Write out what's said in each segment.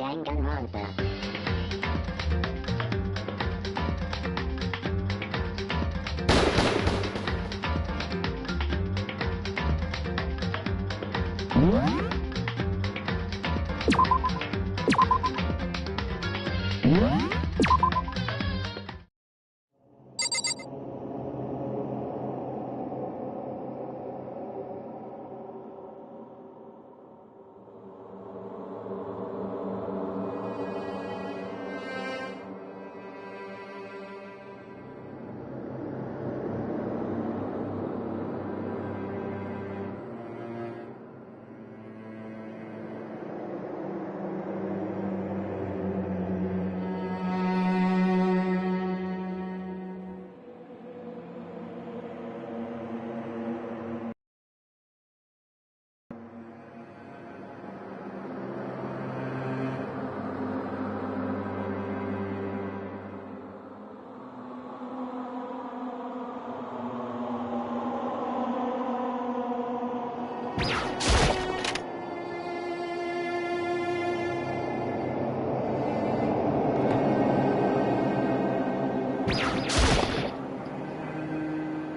Dangan Ropa.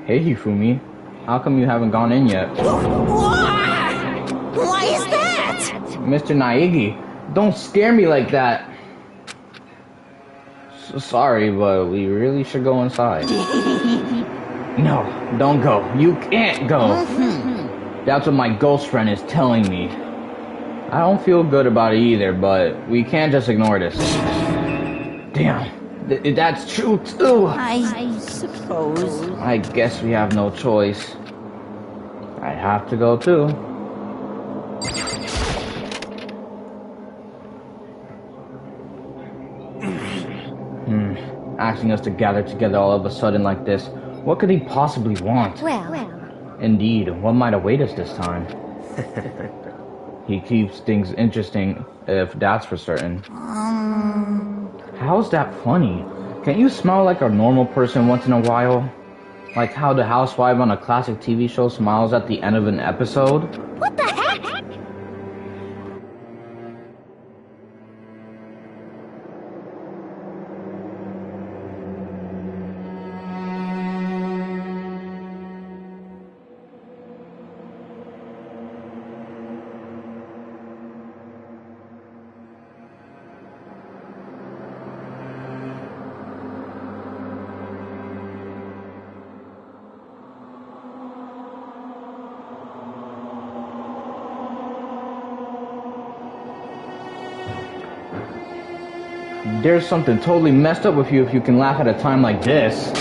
Hey Hifumi, how come you haven't gone in yet? Why is that? Mr. Naegi, don't scare me like that. Sorry, but we really should go inside. No, don't go. You can't go. That's what my ghost friend is telling me. I don't feel good about it either, but we can't just ignore this. Damn. That's true too. I suppose. I guess we have no choice. I have to go too. Asking us to gather together all of a sudden like this. What could he possibly want? Well. Indeed, what might await us this time? He keeps things interesting, if that's for certain. How's that funny? Can't you smile like a normal person once in a while? Like how the housewife on a classic TV show smiles at the end of an episode? What the heck? There's something totally messed up with you if you can laugh at a time like this.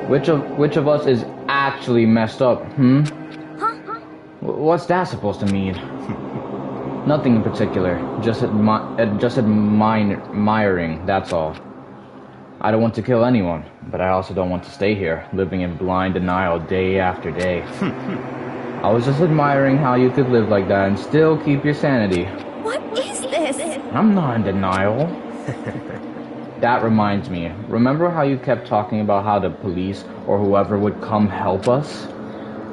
Which of us is actually messed up, What's that supposed to mean? Nothing in particular. Just admiring, that's all. I don't want to kill anyone, but I also don't want to stay here, living in blind denial day after day. I was just admiring how you could live like that and still keep your sanity. What is this? I'm not in denial. That reminds me, remember how you kept talking about how the police or whoever would come help us?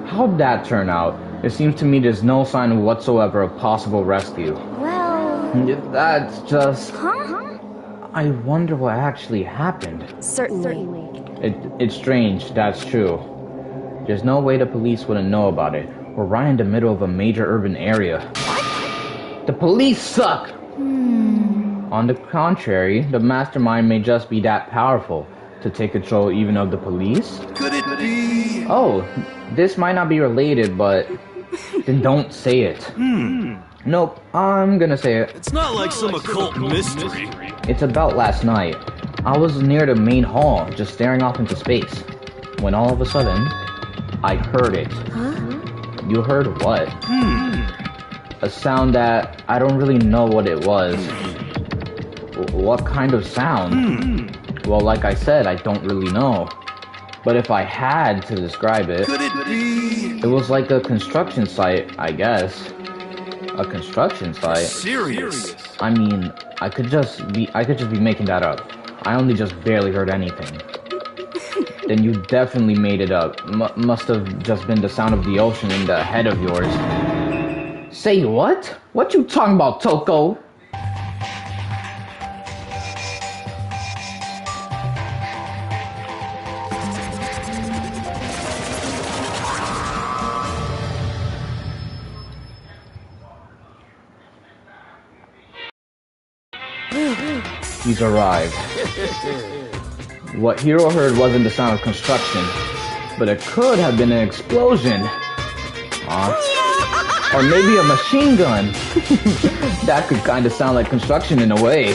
How'd that turn out? It seems to me there's no sign whatsoever of possible rescue. Well... That's just... I wonder what actually happened. Certainly. It's strange, that's true. There's no way the police wouldn't know about it. We're right in the middle of a major urban area. What? The police suck! On the contrary, the mastermind may just be that powerful to take control even of the police. Could it be? Oh, this might not be related, but then don't say it. Nope, I'm gonna say it. It's not like some occult mystery. It's about last night. I was near the main hall, just staring off into space, when all of a sudden, I heard it. You heard what? A sound that I don't really know what it was. What kind of sound? Well, like I said, I don't really know. But if I had to describe it, Could it be? it was like a construction site, I guess. A construction site? Serious? I mean, I could just be making that up. I only just barely heard anything. Then you definitely made it up. Must have just been the sound of the ocean in the head of yours. Say what? What you talking about, Toko? He's arrived. What Hiro heard wasn't the sound of construction, but it could have been an explosion. Or maybe a machine gun. That could kind of sound like construction in a way.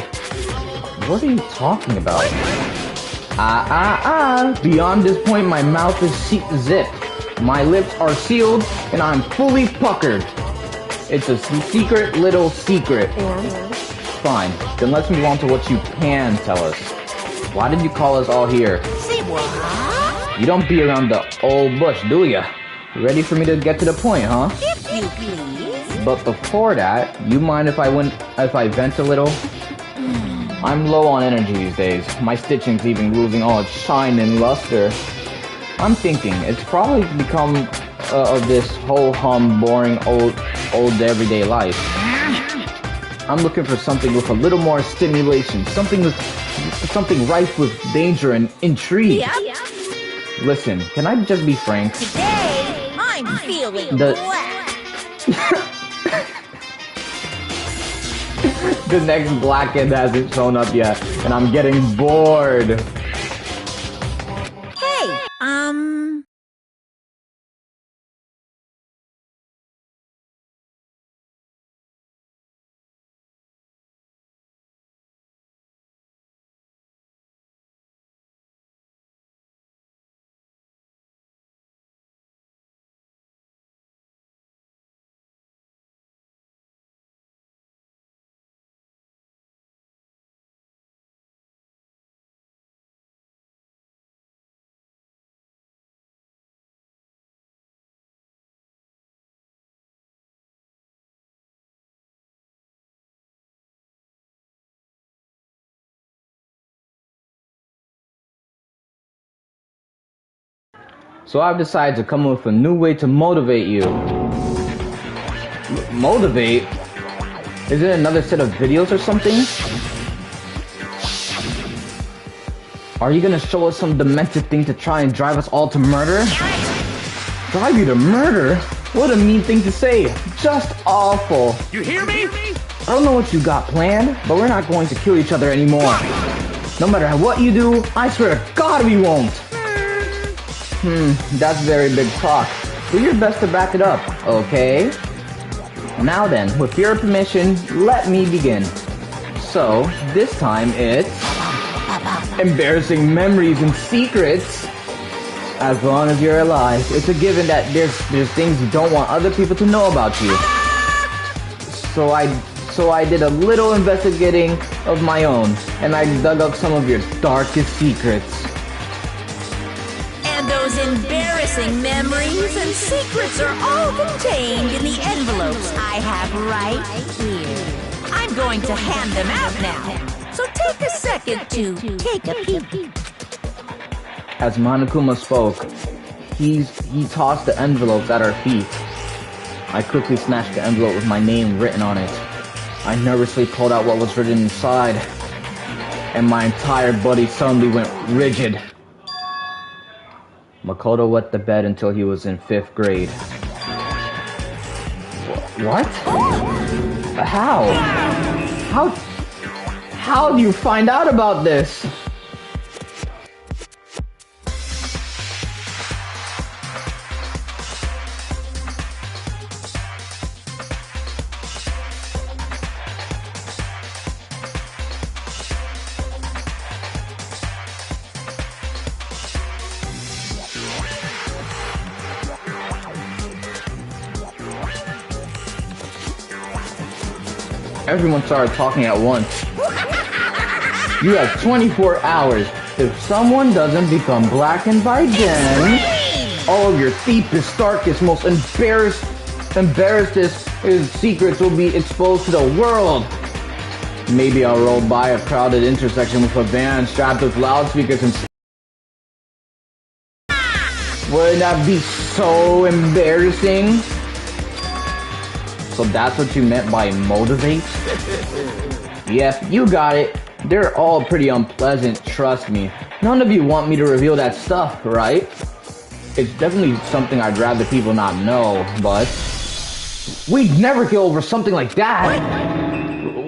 What are you talking about? Beyond this point, my mouth is zipped. My lips are sealed, and I'm fully puckered. It's a secret little secret. Fine, then let's move on to what you can tell us. Why did you call us all here? Say what? You don't beat around the old bush, do ya? Ready for me to get to the point, huh? If you please. But before that, you mind if I vent a little? I'm low on energy these days. My stitching's even losing all its shine and luster. I'm thinking it's probably become of this ho-hum, boring, old everyday life. I'm looking for something with a little more stimulation, something rife with danger and intrigue. Yep. Listen, can I just be frank? Today, I'm feeling The- black. The next black end hasn't shown up yet, and I'm getting bored. Hey, So I've decided to come up with a new way to motivate you. Motivate? Is it another set of videos or something? Are you gonna show us some demented thing to try and drive us all to murder? Drive you to murder? What a mean thing to say. Just awful. You hear me? I don't know what you got planned, but we're not going to kill each other anymore. No matter what you do, I swear to God we won't. That's very big talk. Do your best to back it up, okay? Now then, with your permission, let me begin. So, this time it's embarrassing memories and secrets. As long as you're alive, it's a given that there's things you don't want other people to know about you. So I did a little investigating of my own, and I dug up some of your darkest secrets. and those embarrassing memories and secrets are all contained in the envelopes I have right here. I'm going to hand them out now, so take a second to take a peek. As Monokuma spoke, he tossed the envelopes at our feet. I quickly snatched the envelope with my name written on it. I nervously pulled out what was written inside, and my entire body suddenly went rigid. Makoto wet the bed until he was in 5th grade. What? How? How do you find out about this? Everyone started talking at once. You have 24 hours. If someone doesn't become blackened by then, all of your deepest, darkest, most embarrassed secrets will be exposed to the world. Maybe I'll roll by a crowded intersection with a van strapped with loudspeakers and... Wouldn't that be so embarrassing? So that's what you meant by motivate? Yep, you got it. They're all pretty unpleasant, trust me. None of you want me to reveal that stuff, right? It's definitely something I'd rather people not know, but... We'd never go over something like that!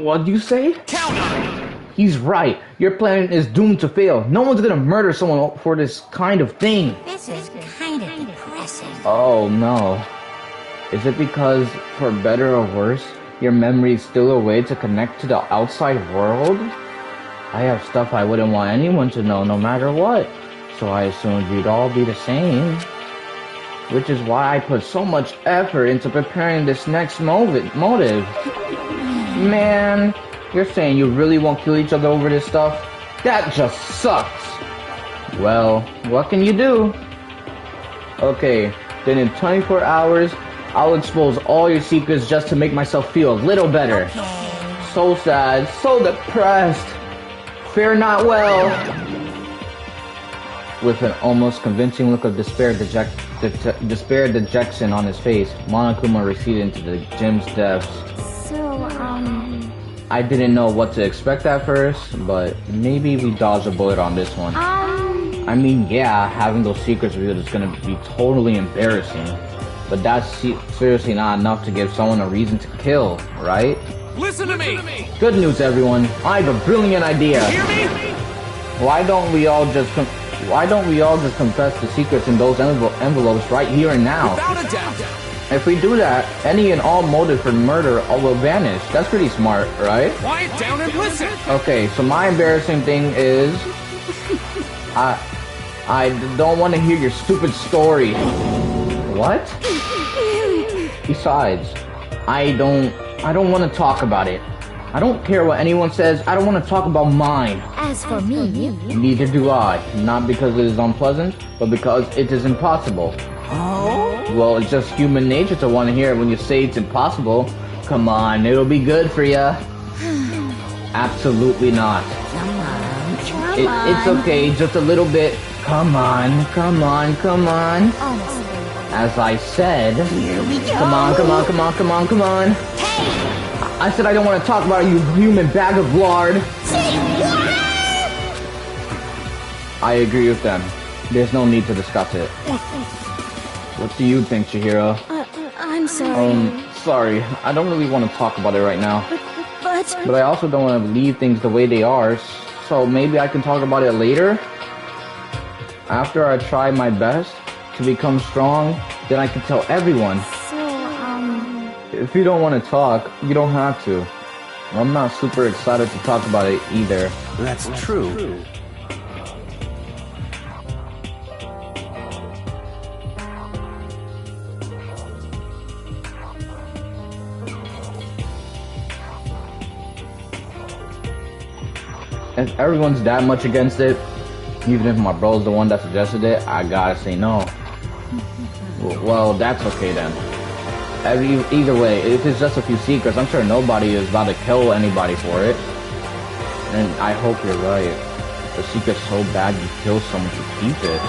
What'd you say? Count on it. He's right. Your plan is doomed to fail. No one's gonna murder someone for this kind of thing. This is kind of depressing. Oh no. Is it because, for better or worse, your memory is still a way to connect to the outside world? I have stuff I wouldn't want anyone to know no matter what, so I assumed you'd all be the same. Which is why I put so much effort into preparing this next motive. Man, you're saying you really won't kill each other over this stuff? That just sucks. Well, what can you do? Okay, then in 24 hours, I'll expose all your secrets just to make myself feel a little better. Okay. So sad, so depressed. Fare not well. With an almost convincing look of despair dejection on his face, Monokuma receded into the gym's depths. So, I didn't know what to expect at first, but maybe we dodged a bullet on this one. I mean, yeah, having those secrets revealed is gonna be totally embarrassing, but that's seriously not enough to give someone a reason to kill, right? Listen to me! Good news, everyone. I have a brilliant idea. Hear me? Why don't we all just confess the secrets in those envelopes right here and now? Without a doubt. If we do that, any and all motive for murder will vanish. That's pretty smart, right? Quiet down and listen. Okay, so my embarrassing thing is, I don't want to hear your stupid story. What? Besides, I don't want to talk about it. I don't care what anyone says. I don't want to talk about mine. as for me, Neither do I. Not because it is unpleasant, but because it is impossible. Oh? Well, it's just human nature to want to hear it when you say it's impossible. Come on, it'll be good for ya. Absolutely not. Come on. It's okay, just a little bit. Come on, come on, come on. honestly. As I said, Here we go. come on, come on, come on, come on, come on. Hey! I said I don't want to talk about you human bag of lard. Say what? I agree with them. There's no need to discuss it. What do you think, Chihiro? I'm sorry. Sorry. I don't really want to talk about it right now. But But I also don't want to leave things the way they are, so maybe I can talk about it later? After I try my best to become strong, then I can tell everyone. so, If you don't want to talk, you don't have to. I'm not super excited to talk about it either. That's true. If everyone's that much against it, even if my bro's the one that suggested it, I gotta say no. Well, that's okay then. Either way, if it's just a few secrets, I'm sure nobody is about to kill anybody for it. And I hope you're right. The secret's so bad you kill someone to keep it.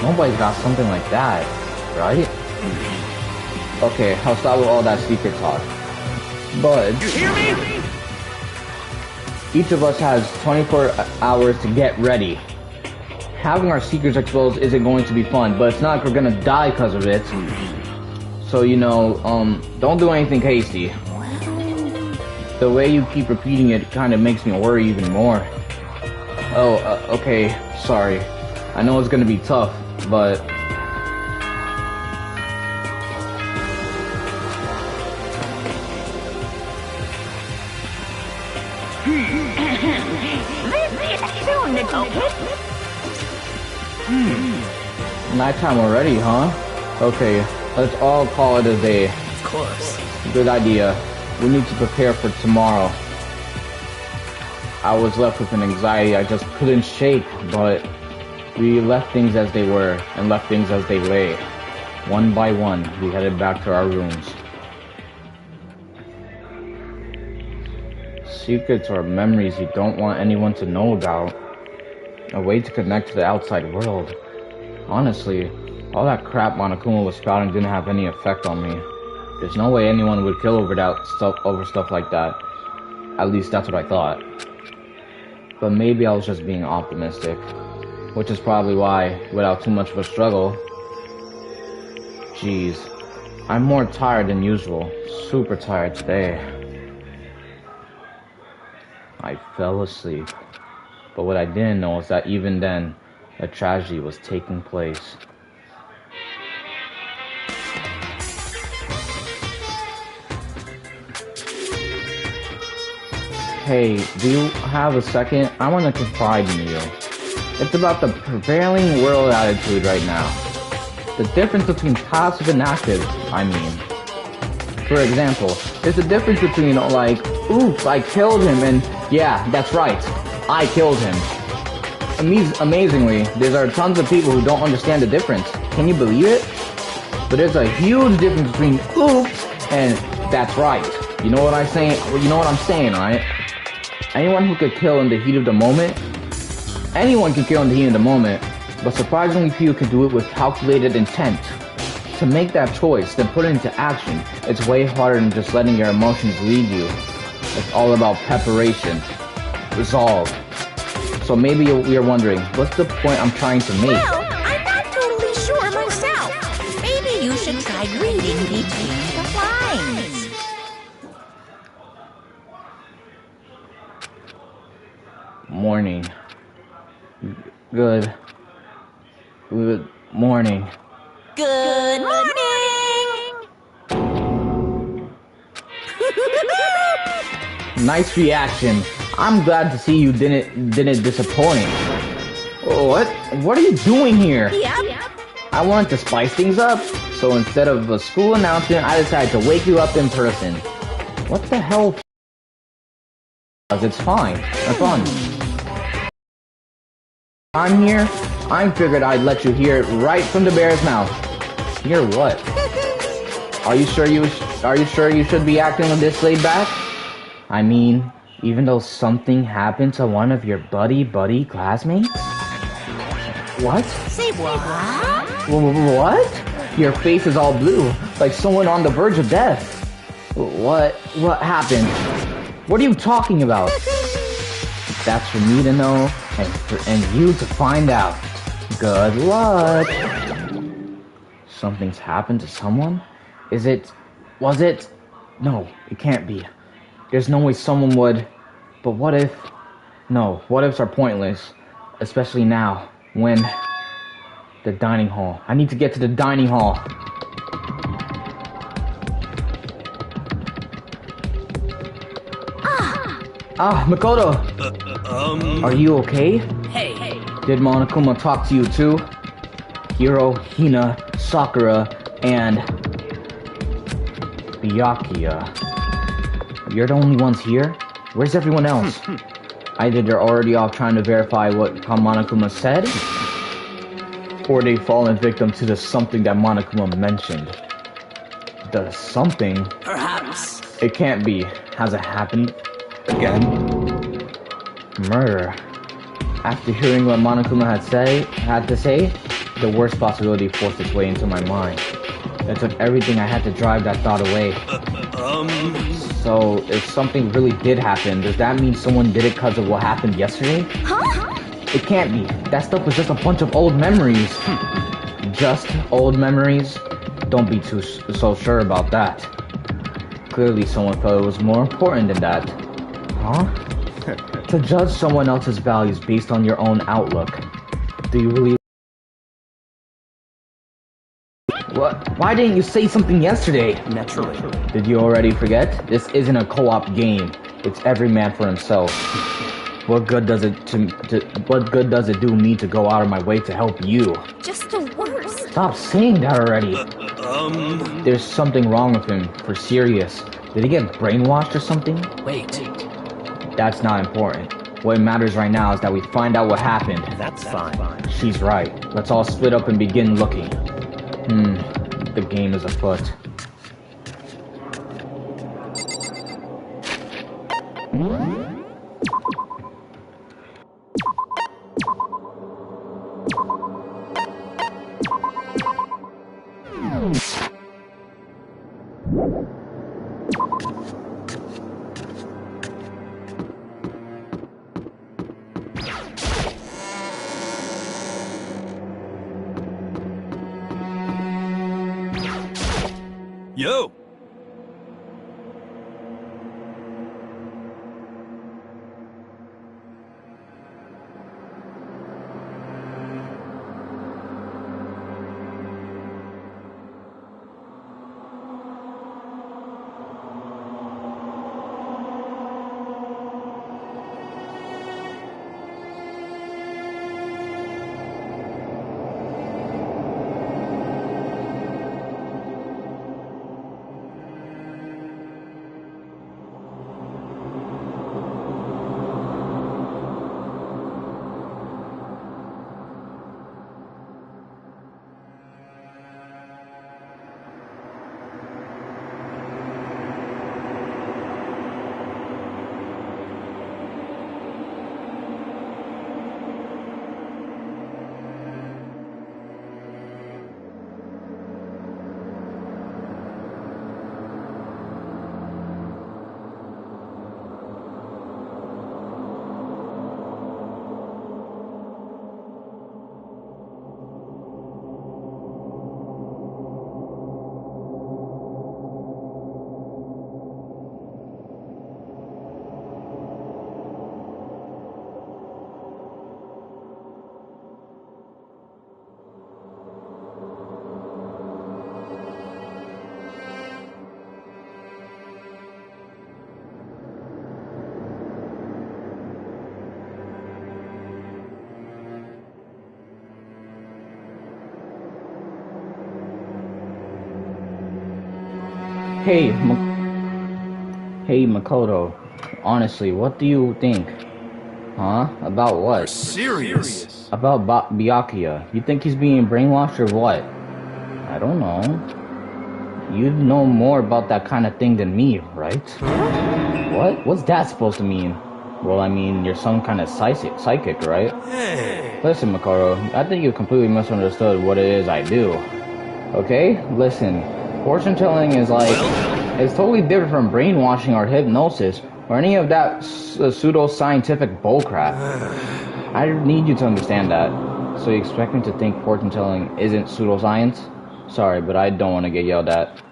Nobody's got something like that, right? Okay, I'll stop with all that secret talk. But You hear me? each of us has 24 hours to get ready. Having our secrets exposed isn't going to be fun, but it's not like we're gonna die because of it. So, don't do anything hasty. The way you keep repeating it kind of makes me worry even more. Okay, sorry. I know it's gonna be tough, but... Soon, little kid. Nighttime already, huh? Okay, let's all call it a day. Of course. Good idea. We need to prepare for tomorrow. I was left with an anxiety I just couldn't shake, but we left things as they were and left things as they lay. One by one, we headed back to our rooms. Secrets are memories you don't want anyone to know about. A way to connect to the outside world. Honestly, all that crap Monokuma was spouting didn't have any effect on me. There's no way anyone would kill over stuff like that. At least that's what I thought. But maybe I was just being optimistic. Which is probably why, without too much of a struggle... Jeez. I'm more tired than usual. Super tired today. I fell asleep. But what I didn't know is that even then, a tragedy was taking place. Hey, do you have a second? I want to confide in you. It's about the prevailing world attitude right now. The difference between passive and active, I mean. For example, there's a difference between, like, oops, I killed him, and yeah, that's right, I killed him. Amazingly, there are tons of people who don't understand the difference. Can you believe it? But there's a huge difference between oops and that's right. You know what I'm saying? You know what I'm saying, right? Anyone who could kill in the heat of the moment, anyone can kill in the heat of the moment, but surprisingly few can do it with calculated intent. To make that choice, then put it into action, it's way harder than just letting your emotions lead you. It's all about preparation, resolve. So maybe you're wondering, what's the point I'm trying to make? Well, I'm not totally sure myself. Maybe you should try reading between the lines. Morning. Good morning. Good morning! Nice reaction. I'm glad to see you didn't disappoint. What are you doing here? Yep. I wanted to spice things up, so instead of a school announcement, I decided to wake you up in person. What the hell? It's fine. That's fun. I'm here. I figured I'd let you hear it right from the bear's mouth. Hear what? Are you sure you should be acting this laid back? I mean, even though something happened to one of your buddy classmates? What? Say what? What? Your face is all blue, like someone on the verge of death. What happened? What are you talking about? That's for me to know, and you to find out. Good luck. Something's happened to someone? Was it? No, it can't be. There's no way someone would. But what if? No, what ifs are pointless. Especially now, when... The dining hall. I need to get to the dining hall. Makoto! Are you okay? Hey. Did Monokuma talk to you too? Hiro, Hina, Sakura, and... Byakuya. You're the only ones here? Where's everyone else? Either they're already off trying to verify what Monokuma said, or they've fallen victim to the something that Monokuma mentioned. The something? Perhaps. It can't be. Has it happened again? Murder. After hearing what Monokuma had to say, the worst possibility forced its way into my mind. It took everything I had to drive that thought away. So, if something really did happen, does that mean someone did it because of what happened yesterday? Huh? It can't be. That stuff was just a bunch of old memories. Just old memories? Don't be so sure about that. Clearly someone felt it was more important than that. Huh? To judge someone else's values based on your own outlook. Do you really... What? Why didn't you say something yesterday? Naturally. Did you already forget? This isn't a co-op game. It's every man for himself. What good does it do me to go out of my way to help you? Just the worst. Stop saying that already. There's something wrong with him, for serious. Did he get brainwashed or something? Wait. That's not important. What matters right now is that we find out what happened. That's fine. She's right. Let's all split up and begin looking. The game is afoot. Yo! Hey, Makoto. Honestly, what do you think? Huh? About what? Serious? About Byakuya. You think he's being brainwashed or what? I don't know. You know more about that kind of thing than me, right? What? What's that supposed to mean? Well, I mean, you're some kind of psychic, right? Hey. Listen, Makoto, I think you completely misunderstood what it is I do. Okay? Listen, fortune telling is like... It's totally different from brainwashing or hypnosis, or any of that pseudo-scientific bullcrap. I need you to understand that. So you expect me to think fortune telling isn't pseudoscience? Sorry, but I don't want to get yelled at.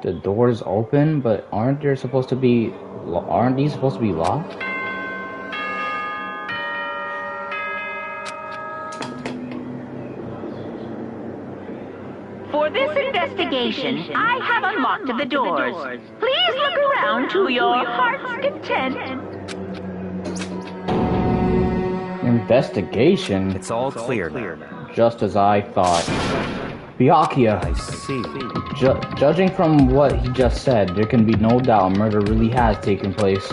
The door's open, but aren't these supposed to be locked? For this investigation, I have unlocked the doors. Please look around to your heart's content. Investigation? It's all clear now. Just as I thought. Byakuya. I see. Judging from what he just said, there can be no doubt murder really has taken place.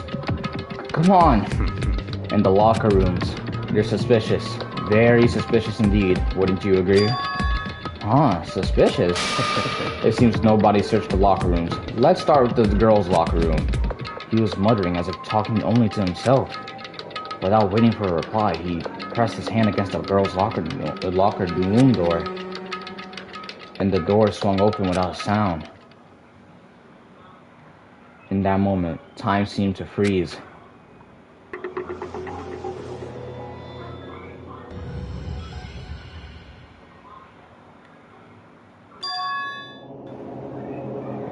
Come on! In the locker rooms. You're suspicious. Very suspicious indeed. Wouldn't you agree? Huh, suspicious? It seems nobody searched the locker rooms. Let's start with the girls' locker room. He was muttering as if talking only to himself. Without waiting for a reply, he pressed his hand against the girls' locker room door. And the door swung open without a sound. In that moment, time seemed to freeze.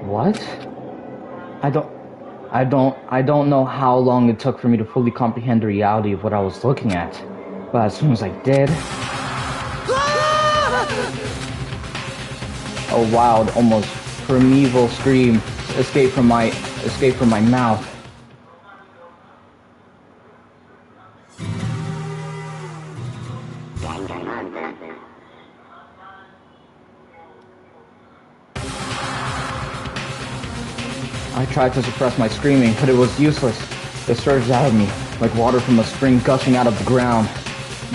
What? I don't know how long it took for me to fully comprehend the reality of what I was looking at. But as soon as I did, a wild, almost primeval scream escaped from my mouth. I tried to suppress my screaming, but it was useless. It surged out of me, like water from a spring gushing out of the ground.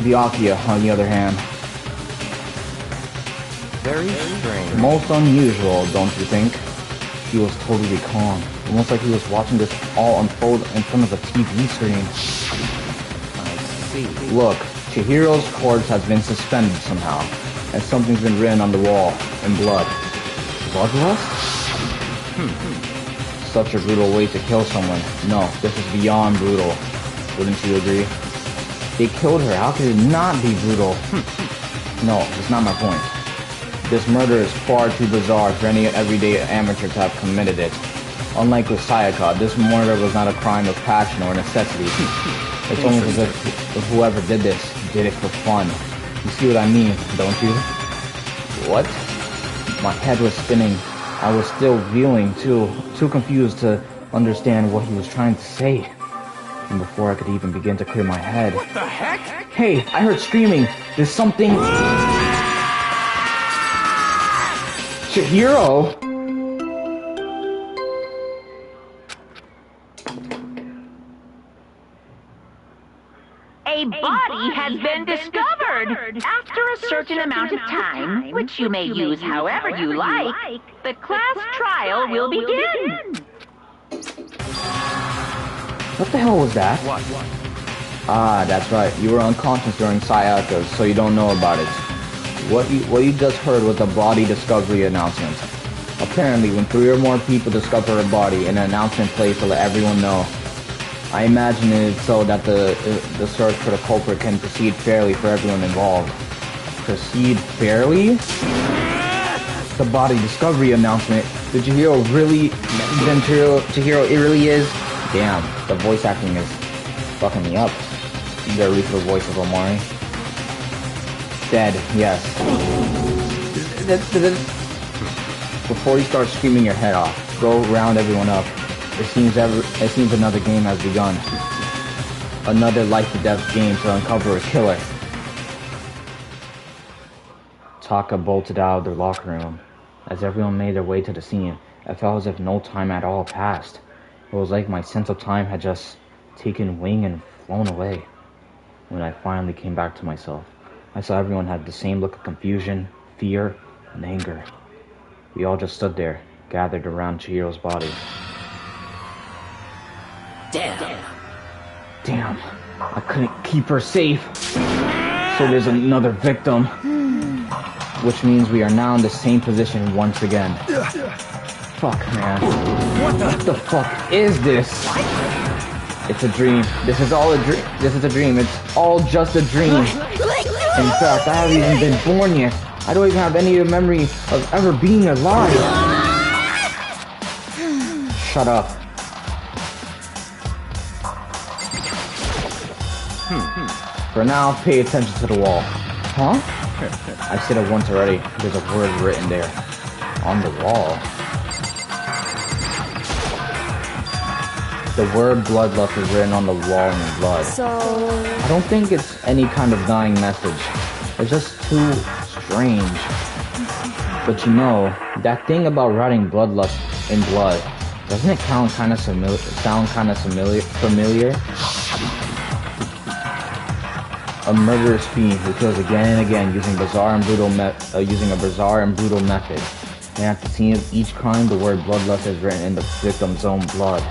Byakuya, on the other hand. Very strange. Most unusual, don't you think? He was totally calm, almost like he was watching this all unfold in front of a TV screen. I see. Look, Chihiro's corpse has been suspended somehow, and something's been written on the wall in blood. Bloodlust? Such a brutal way to kill someone. No, this is beyond brutal. Wouldn't you agree? They killed her. How could it not be brutal? No, that's not my point. This murder is far too bizarre for any everyday amateur to have committed it. Unlike with Sayaka, this murder was not a crime of passion or necessity. It's almost as if whoever did this did it for fun. You see what I mean, don't you? What? My head was spinning. I was still reeling, too confused to understand what he was trying to say. And before I could even begin to clear my head... What the heck? Hey, I heard screaming. There's something... Chihiro! A body has been discovered. After a certain amount of time, which you may use however you like, the class trial will begin. What the hell was that? What? Ah, that's right. You were unconscious during Sayaka's, so you don't know about it. What you just heard was a body discovery announcement. Apparently, when 3 or more people discover a body, an announcement plays to let everyone know. I imagine it so that the search for the culprit can proceed fairly for everyone involved. Proceed fairly? The body discovery announcement. Did you hear it really? It really is? Damn, the voice acting is fucking me up. The lethal voice of Omari. Dead, yes. Before you start screaming your head off, go round everyone up. It seems another game has begun. Another life-to-death game to uncover a killer. Taka bolted out of the locker room. As everyone made their way to the scene, it felt as if no time at all passed. It was like my sense of time had just taken wing and flown away. When I finally came back to myself, I saw everyone had the same look of confusion, fear, and anger. We all just stood there, gathered around Chihiro's body. Damn, I couldn't keep her safe. So there's another victim. Which means we are now in the same position once again. Fuck, man. What the fuck is this? It's a dream. This is all a dream. This is a dream. It's all just a dream. In fact, I haven't even been born yet. I don't even have any memory of ever being alive. Shut up. For now, pay attention to the wall. Huh? I said it once already. There's a word written there. On the wall. The word bloodlust is written on the wall in blood. So... I don't think it's any kind of dying message. It's just too strange. But you know, that thing about writing bloodlust in blood, doesn't it sound kind of familiar? A murderous fiend who kills again and again using a bizarre and brutal method. And at the scene of each crime, the word bloodlust is written in the victim's own blood.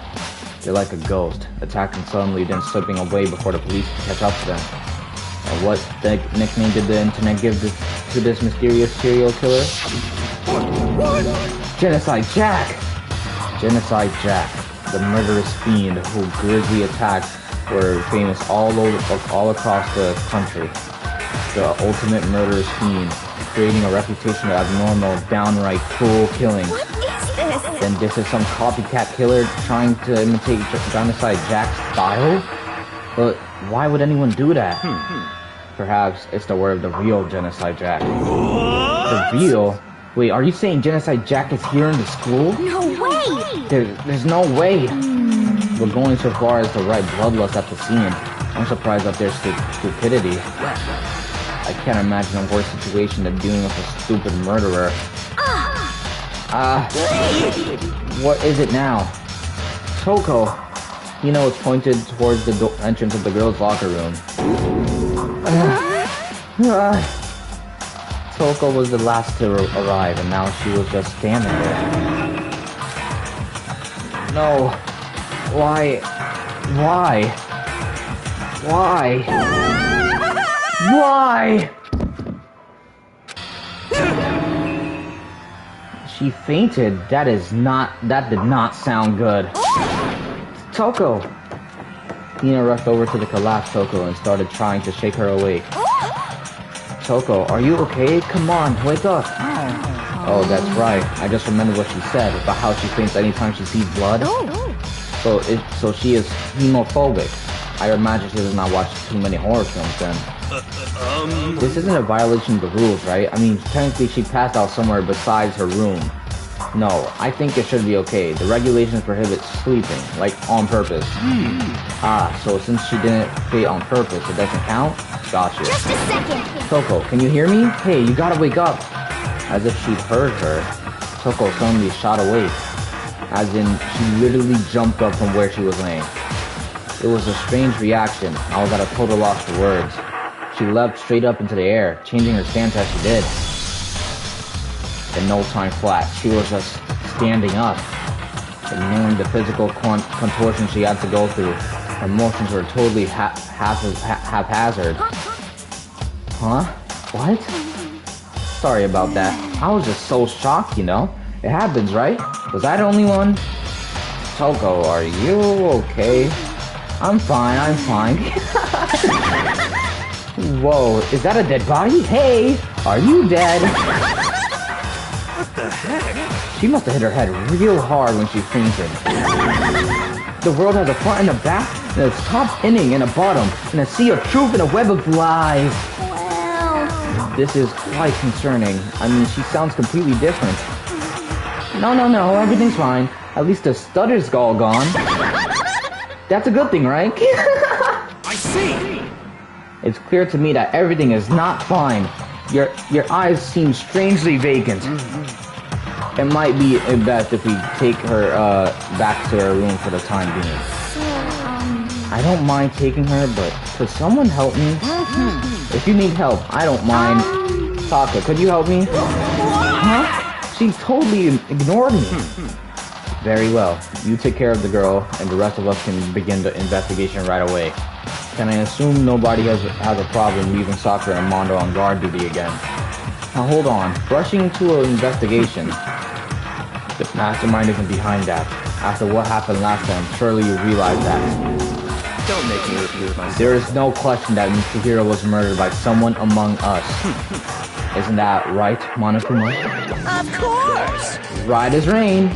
They're like a ghost, attacking suddenly, then slipping away before the police can catch up to them. And what nickname did the internet give to this mysterious serial killer? Genocide Jack! Genocide Jack, the murderous fiend whose grisly attacks were famous all across the country. The ultimate murderous fiend, creating a reputation of abnormal, downright cruel killing. What is this? Then this is some copycat killer trying to imitate Genocide Jack's style? But why would anyone do that? Perhaps it's the word of the real Genocide Jack. The real? Wait, are you saying Genocide Jack is here in the school? No way! There's no way! We're going so far as to write bloodlust at the scene. I'm surprised at their stupidity. I can't imagine a worse situation than dealing with a stupid murderer. What is it now? Toko. You know, it's pointed towards the entrance of the girls' locker room. Toko was the last to arrive, and now she was just standing there. No. Why? She fainted. That did not sound good. Toko! Hina rushed over to the collapsed Toko and started trying to shake her awake. Toko, are you okay? Come on, wake up. Oh, that's right. I just remembered what she said about how she faints anytime she sees blood. So she is hemophobic. I imagine she does not watch too many horror films then. This isn't a violation of the rules, right? I mean, technically she passed out somewhere besides her room. No, I think it should be okay. The regulations prohibit sleeping, like on purpose. So since she didn't faint on purpose, it doesn't count? Gotcha. Just a second! Toko, can you hear me? Hey, you gotta wake up! As if she'd heard her, Toko suddenly shot awake. As in, she literally jumped up from where she was laying. It was a strange reaction. I was at a total loss for words. She leapt straight up into the air, changing her stance as she did. In no time flat, she was just standing up. Ignoring the physical contortion she had to go through, her motions were totally haphazard. Huh? What? Sorry about that. I was just so shocked, you know? It happens, right? Was I the only one? Toko, are you okay? I'm fine. Whoa, is that a dead body? Hey, are you dead? What the heck? She must have hit her head real hard when she fainted. The world has a front and a back, and a top ending and a bottom, and a sea of truth and a web of lies. Well... This is quite concerning. I mean, she sounds completely different. No, everything's fine. At least the stutter's all gone. That's a good thing, right? I see! It's clear to me that everything is not fine. Your eyes seem strangely vacant. It might be best if we take her back to her room for the time being. I don't mind taking her, but could someone help me? If you need help, I don't mind. Taka, could you help me? Huh? She totally ignored me. Very well. You take care of the girl, and the rest of us can begin the investigation right away. Can I assume nobody has a problem leaving Sakura and Mondo on guard duty again? Now hold on. Rushing into an investigation. The mastermind isn't behind that. After what happened last time, surely you realize that. Don't make me repeat myself. There is no question that Mitsuhiro was murdered by someone among us. Isn't that right, Monokuma? Of course! Right as rain.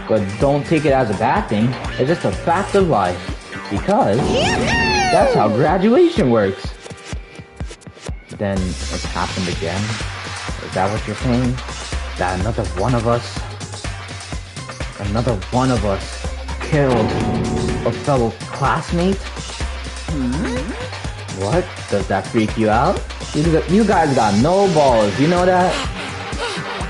But don't take it as a bad thing. It's just a fact of life. Because that's how graduation works. Then it's happened again? Is that what you're saying? That another one of us killed a fellow classmate? What? Does that freak you out? You guys got no balls, you know that?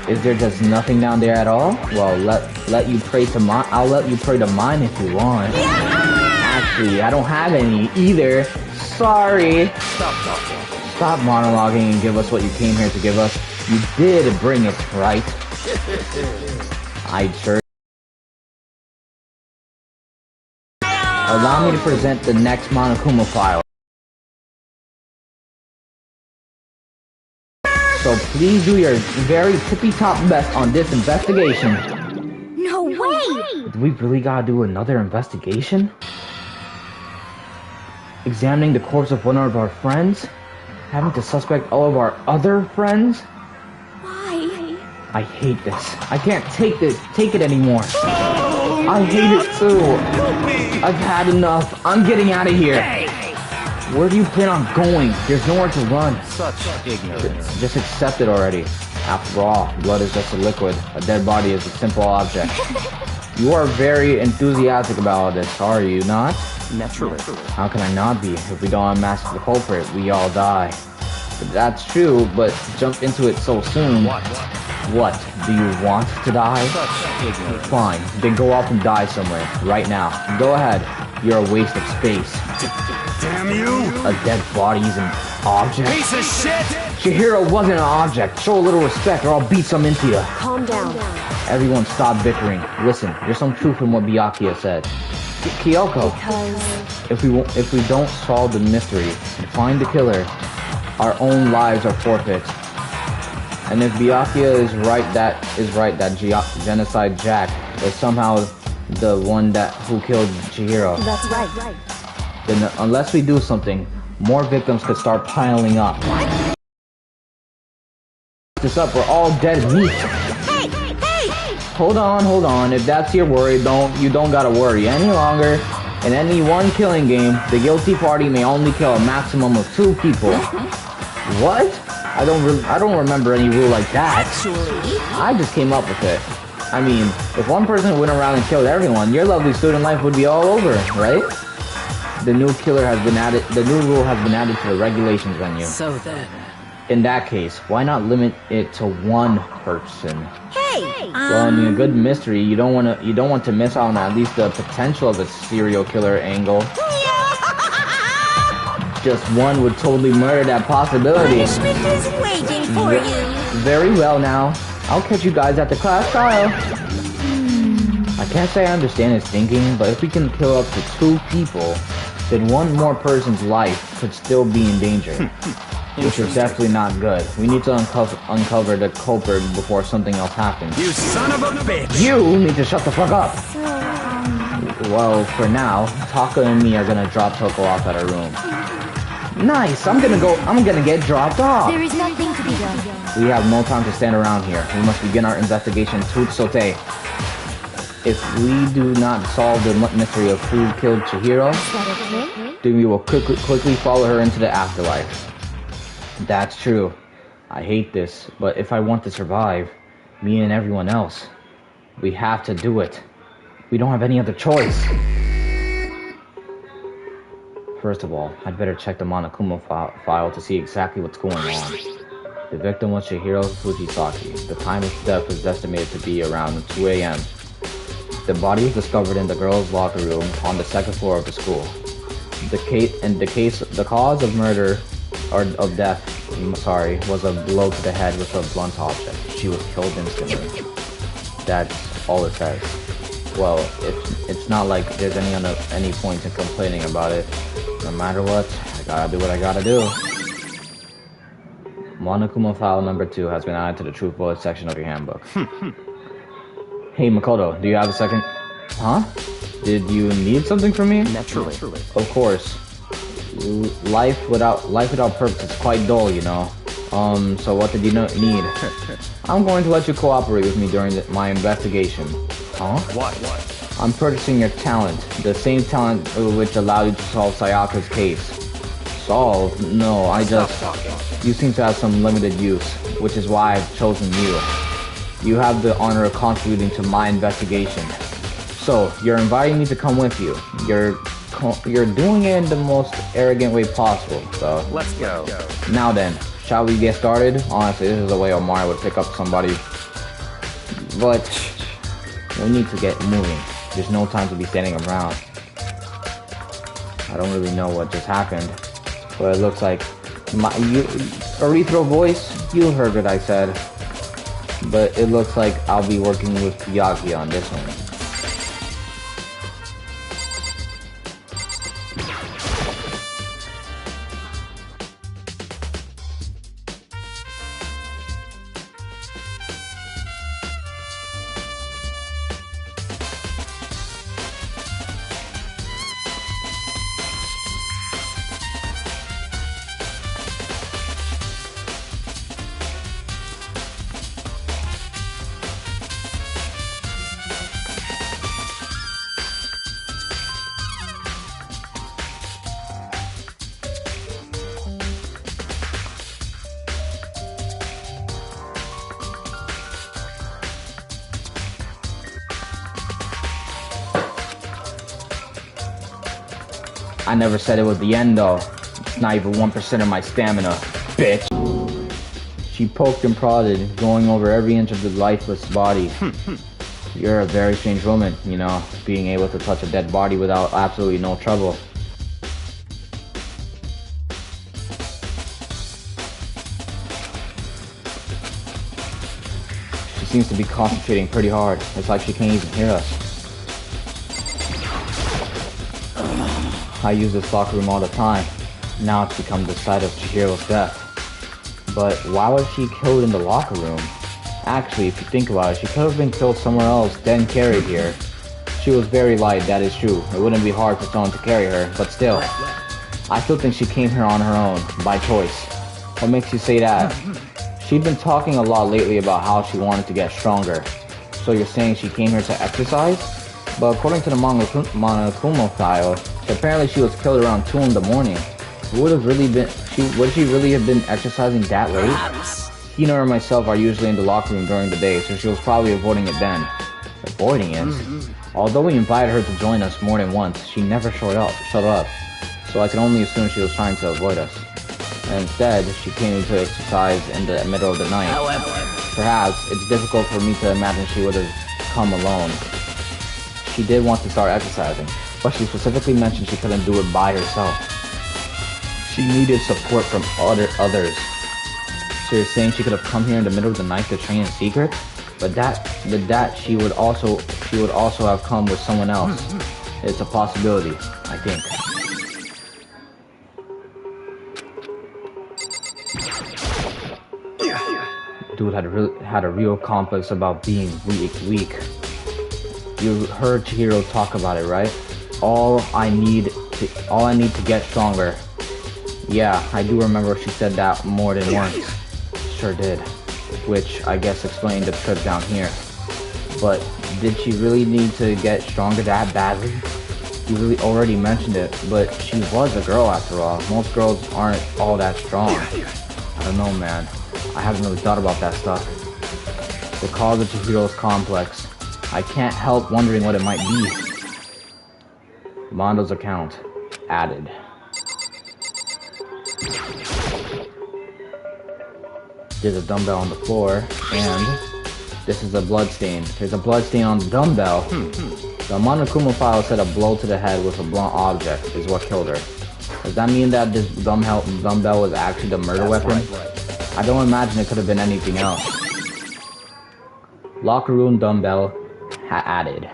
Is there just nothing down there at all? Well, let you pray to mine. I'll let you pray to mine if you want. Actually, I don't have any either. Sorry. Stop talking. Stop monologuing and give us what you came here to give us. You did bring it, right? I sure. Allow me to present the next Monokuma file. So please do your very tippy-top best on this investigation. No way! Do we really gotta do another investigation? Examining the corpse of one of our friends? Having to suspect all of our other friends? Why? I hate this. I can't take it anymore. I hate it too. I've had enough. I'm getting out of here. Where do you plan on going? There's nowhere to run. Such ignorance. Just accept it already. After all, blood is just a liquid. A dead body is a simple object. You are very enthusiastic about all this, are you not? Naturally. How can I not be? If we don't unmask the culprit, we all die. That's true, but jump into it so soon. What? Do you want to die? Such ignorance. Fine, then go off and die somewhere, right now. Go ahead. You're a waste of space. Damn you! A dead body's an object? Piece of shit! Chihiro wasn't an object. Show a little respect or I'll beat some into you. Calm down. Everyone stop bickering. Listen, there's some truth in what Byakuya said. Kyoko, Because... if we don't solve the mystery and find the killer, our own lives are forfeit. And if Byakuya is right that Genocide Jack is somehow the one who killed Chihiro, That's right. then unless we do something, more victims could start piling up. This up, we're all dead meat. Hey! Hold on. If that's your worry, you don't gotta worry any longer. In any one killing game, the guilty party may only kill a maximum of 2 people. What? I don't remember any rule like that. I just came up with it. I mean, if one person went around and killed everyone, your lovely student life would be all over, right? The new killer has been added. The new rule has been added to the regulations menu. So then... In that case, why not limit it to 1 person? Hey! Well, in a good mystery, you don't want to miss out on at least the potential of a serial killer angle. Just one would totally murder that possibility. Punishment is waiting for you. Very well now. I'll catch you guys at the class trial. I can't say I understand his thinking, but if we can kill up to 2 people, then one more person's life could still be in danger. Which is definitely not good. We need to uncover the culprit before something else happens. You son of a bitch! You need to shut the fuck up! Well, for now, Taka and me are gonna drop Toko off at our room. Nice! I'm gonna get dropped off! There is nothing to be done. We have no time to stand around here. We must begin our investigation tout sauté. If we do not solve the mystery of who killed Chihiro, then we will quickly follow her into the afterlife. That's true. I hate this, but if I want to survive, me and everyone else, we have to do it. We don't have any other choice. First of all, I'd better check the Monokuma file to see exactly what's going on. The victim was Chihiro Fujisaki. The time of death was estimated to be around 2 a.m. The body was discovered in the girls' locker room on the second floor of the school. The cause of murder, or of death, was a blow to the head with a blunt object. She was killed instantly. That's all it says. Well, it's not like there's any point in complaining about it. No matter what, I gotta do what I gotta do. Monokuma file number 2 has been added to the truth bullet section of your handbook. Hey Makoto, do you have a second? Huh? Did you need something from me? Naturally. Of course. Life without purpose is quite dull, you know. So what did you need? I'm going to let you cooperate with me during my investigation. Huh? What? I'm purchasing your talent. The same talent which allowed you to solve Sayaka's case. Solve? No, you seem to have some limited use, which is why I've chosen you. You have the honor of contributing to my investigation. So, you're inviting me to come with you. You're doing it in the most arrogant way possible, so... Let's go. Now then, shall we get started? Honestly, this is the way Omari would pick up somebody. But, we need to get moving. There's no time to be standing around. I don't really know what just happened, but it looks like Erythro voice, you heard what I said. But it looks like I'll be working with Yagi on this one. I never said it was the end though. It's not even 1% of my stamina, bitch. She poked and prodded, going over every inch of the lifeless body. You're a very strange woman, you know, being able to touch a dead body without absolutely no trouble. She seems to be concentrating pretty hard. It's like she can't even hear us. I use this locker room all the time. Now it's become the site of Chihiro's death. But why was she killed in the locker room? Actually, if you think about it, she could have been killed somewhere else, then carried here. She was very light, that is true. It wouldn't be hard for someone to carry her, but still. I still think she came here on her own, by choice. What makes you say that? She'd been talking a lot lately about how she wanted to get stronger. So you're saying she came here to exercise? But according to the Monokuma file, apparently she was killed around 2 in the morning. Would she really have been exercising that late? Hina and myself are usually in the locker room during the day, so she was probably avoiding it then. Avoiding it? Although we invited her to join us more than once, she never showed up. So I can only assume she was trying to avoid us. And instead, she came to exercise in the middle of the night. However, perhaps it's difficult for me to imagine she would have come alone. She did want to start exercising, but she specifically mentioned she couldn't do it by herself. She needed support from others. So you're saying she could have come here in the middle of the night to train in secret? But she would also have come with someone else. It's a possibility, I think. Dude had a real complex about being weak. You heard Chihiro talk about it, right? All I need to get stronger. Yeah, I do remember she said that more than once. Sure did. Which I guess explained the trip down here. But did she really need to get stronger that badly? You really already mentioned it, but she was a girl after all. Most girls aren't all that strong. I don't know, man. I haven't really thought about that stuff. The cause of Chihiro's complex. I can't help wondering what it might be. Mondo's account. Added. There's a dumbbell on the floor, and this is a bloodstain. There's a bloodstain on the dumbbell. The Monokuma file said a blow to the head with a blunt object is what killed her. Does that mean that this dumbbell was actually the murder weapon? I don't imagine it could have been anything else. Locker room dumbbell added.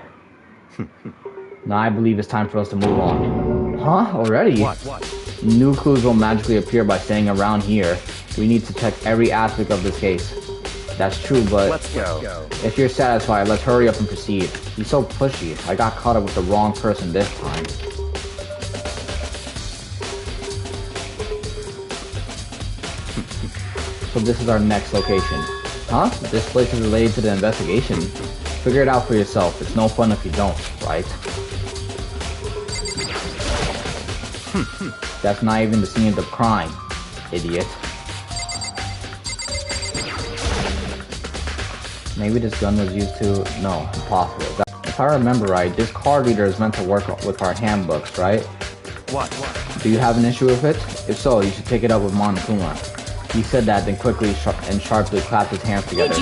Now I believe it's time for us to move on. Huh? Already? What? New clues will magically appear by staying around here. We need to check every aspect of this case. That's true, but Let's go. if you're satisfied, let's hurry up and proceed. He's so pushy. I got caught up with the wrong person this time. So this is our next location. Huh? This place is related to the investigation. Figure it out for yourself. It's no fun if you don't, right? That's not even the scene of the crime, idiot. Maybe this gun was used to... No, impossible. If I remember right, this card reader is meant to work with our handbooks, right? What? Do you have an issue with it? If so, you should take it up with Monokuma. He said that, then quickly and sharply clapped his hands together.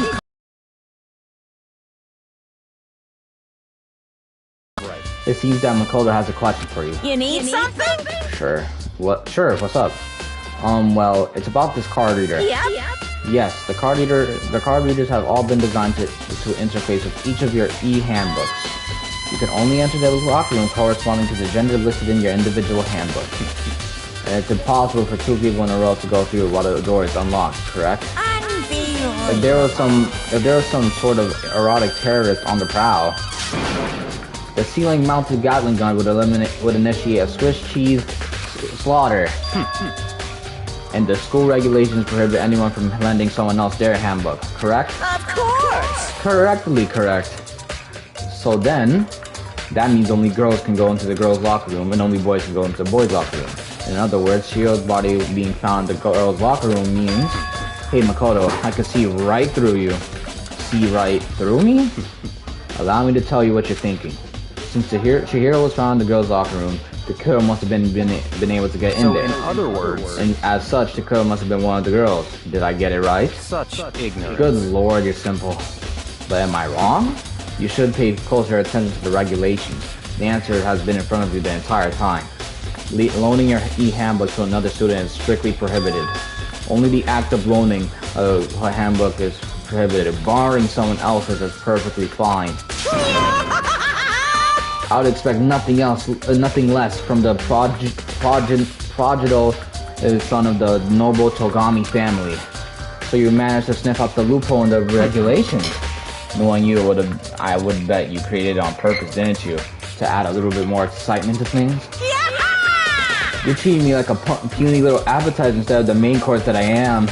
It seems that Makoto has a question for you. You need something? Sure. What? Sure, what's up? Well, it's about this card reader. Yep. Yes, the card readers have all been designed to interface with each of your e-handbooks. You can only enter the locker room corresponding to the gender listed in your individual handbook. And it's impossible for two people in a row to go through while the door is unlocked, correct? Unbelievable. If there was some sort of erotic terrorist on the prowl, the ceiling-mounted Gatling gun would initiate a Swiss cheese slaughter. And the school regulations prohibit anyone from lending someone else their handbook, correct? Of course. Correctly correct. So then, that means only girls can go into the girls' locker room and only boys can go into the boys' locker room. In other words, Shiro's body being found in the girls' locker room means, hey Makoto, I can see right through you. See right through me? Allow me to tell you what you're thinking. Since Chihiro was found in the girls' locker room, the killer must have been able to get in there. In other words, And as such, the killer must have been one of the girls. Did I get it right? such ignorance. Good lord, you're simple. But am I wrong? You should pay closer attention to the regulations. The answer has been in front of you the entire time. Loaning your e-handbook to another student is strictly prohibited. Only the act of loaning a handbook is prohibited. Borrowing someone else's is perfectly fine. I would expect nothing less from the prodigal son of the noble Togami family. So you managed to sniff out the loophole in the regulations. Knowing you, I would bet you created it on purpose, didn't you? To add a little bit more excitement to things? You're treating me like a puny little appetizer instead of the main course that I am.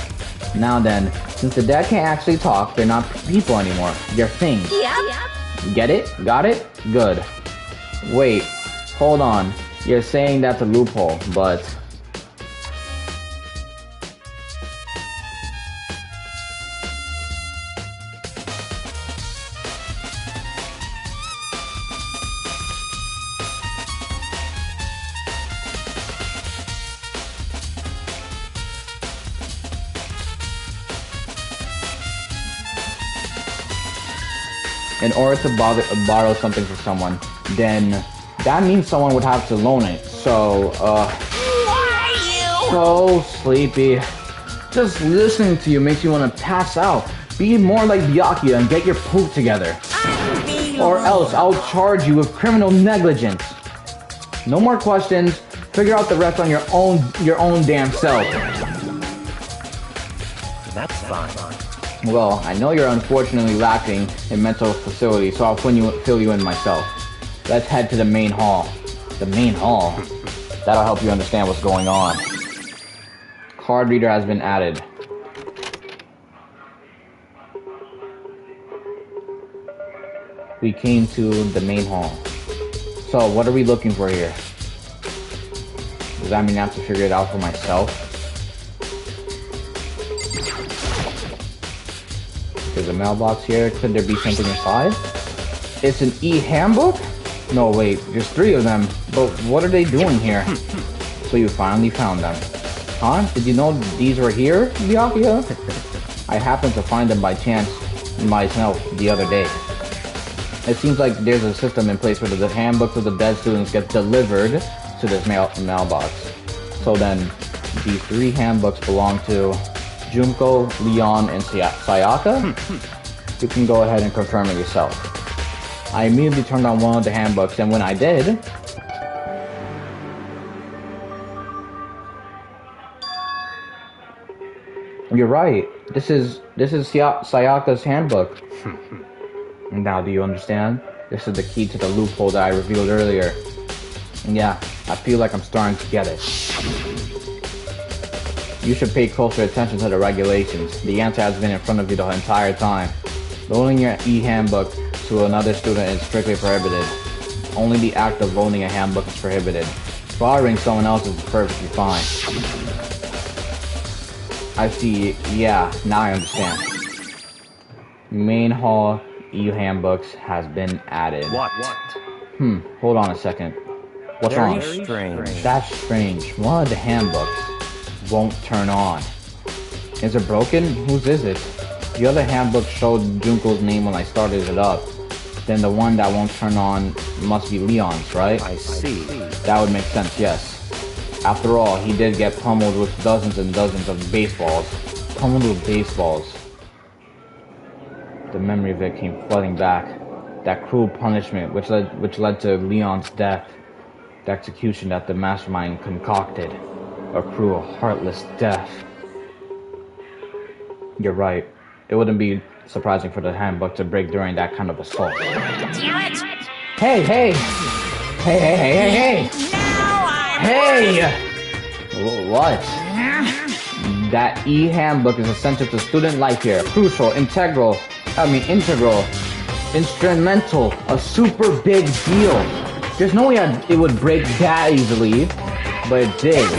Now then, since the dead can't actually talk, they're not people anymore. They're things. Yep. Get it? Got it? Good. Wait, hold on. You're saying that's a loophole, but... in order to borrow something from someone, then that means someone would have to loan it. So, Why you? so sleepy. Just listening to you makes me want to pass out. Be more like Byakuya and get your poop together. Or else I'll charge you with criminal negligence. No more questions. Figure out the rest on your own damn self. That's fine. Well, I know you're unfortunately lacking in mental facility, so I'll fill you in myself. Let's head to the main hall. The main hall? That'll help you understand what's going on. Card reader has been added. We came to the main hall. So, what are we looking for here? Does that mean I have to figure it out for myself? There's a mailbox here. Could there be something inside? It's an e-handbook? No, wait. There's 3 of them. But what are they doing here? So you finally found them. Huh? Did you know these were here, Byakuya? I happened to find them by chance myself the other day. It seems like there's a system in place where the handbooks of the dead students get delivered to this mailbox. So then, these 3 handbooks belong to Junko, Leon, and Sayaka? You can go ahead and confirm it yourself. I immediately turned on one of the handbooks, and when I did... You're right. This is Sayaka's handbook. Now do you understand? This is the key to the loophole that I revealed earlier. And yeah, I feel like I'm starting to get it. You should pay closer attention to the regulations. The answer has been in front of you the entire time. Loaning your e-handbook to another student is strictly prohibited. Only the act of loaning a handbook is prohibited. Borrowing someone else's is perfectly fine. I see. Yeah, now I understand. Main hall e-handbooks has been added. What? Hold on a second. What's wrong? Very strange. That's strange. One of the handbooks won't turn on. Is it broken? Whose is it? The other handbook showed Junko's name when I started it up. Then the one that won't turn on must be Leon's, right? I see. That would make sense, yes. After all, he did get pummeled with dozens and dozens of baseballs. Pummeled with baseballs. The memory of it came flooding back. That cruel punishment which led to Leon's death. The execution that the mastermind concocted. A cruel, heartless death. You're right. It wouldn't be surprising for the handbook to break during that kind of assault. Hey! Hey! What? That e-handbook is essential to student life here. Crucial, instrumental, a super big deal. There's no way it would break that easily, but it did.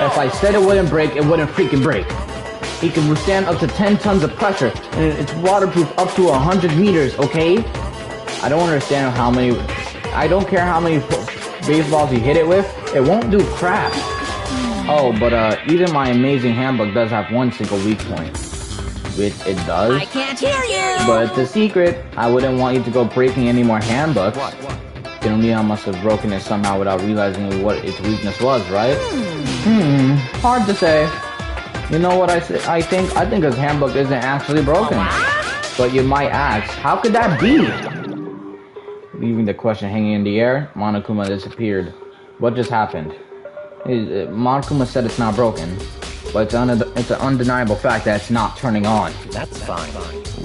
If I said it wouldn't break, it wouldn't freaking break. It can withstand up to 10 tons of pressure, and it's waterproof up to 100 meters, okay? I don't understand I don't care how many baseballs you hit it with, it won't do crap. Oh, but even my amazing handbook does have one single weak point. Which it does. I can't hear you! But it's a secret. I wouldn't want you to go breaking any more handbooks. Then Leon must have broken it somehow without realizing what its weakness was, right? Hard to say. You know what I think? I think his handbook isn't actually broken. But you might ask, how could that be? Leaving the question hanging in the air, Monokuma disappeared. What just happened? Monokuma said it's not broken, but it's an undeniable fact that it's not turning on. That's fine.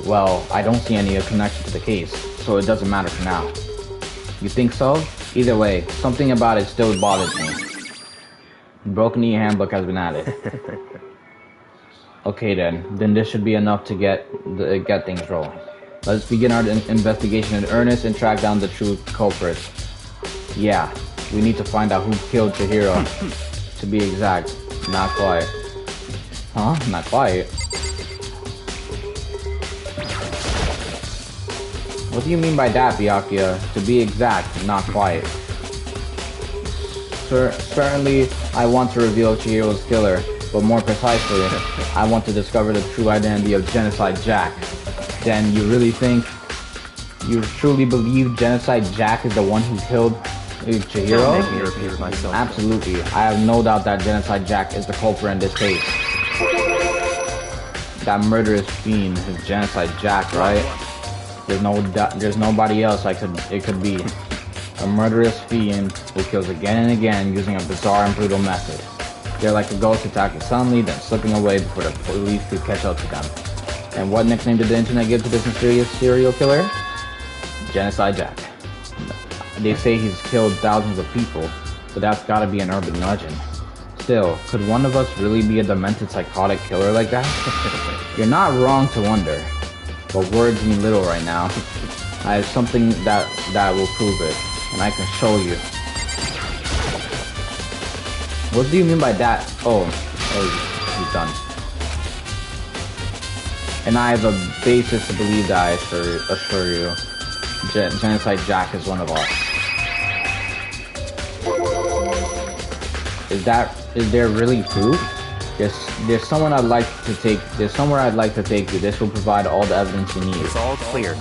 Well, I don't see any connection to the case, so it doesn't matter for now. You think so? Either way, something about it still bothers me. Broken e-handbook has been added. Okay then this should be enough to get things rolling. Let's begin our investigation in earnest and track down the true culprit. Yeah, we need to find out who killed Chihiro. To be exact, not quiet. Huh? Not quiet? What do you mean by that, Byakuya? To be exact, not quiet. Certainly, I want to reveal Chihiro's killer, but more precisely, I want to discover the true identity of Genocide Jack. Then you truly believe Genocide Jack is the one who killed Chihiro? Make me repeat myself. Absolutely. I have no doubt that Genocide Jack is the culprit in this case. That murderous fiend is Genocide Jack, right? There's nobody else it could be. A murderous fiend who kills again and again using a bizarre and brutal method. They're like a ghost attacking suddenly, then slipping away before the police could catch up to them. And what nickname did the internet give to this mysterious serial killer? Genocide Jack. They say he's killed thousands of people, but that's gotta be an urban legend. Still, could one of us really be a demented psychotic killer like that? You're not wrong to wonder, but words mean little right now. I have something that will prove it, and I can show you. What do you mean by that? Oh, he's done. And I have a basis to believe that, I assure you. Genocide Jack is one of us. Is there really proof? There's somewhere I'd like to take you. This will provide all the evidence you need. It's all clear.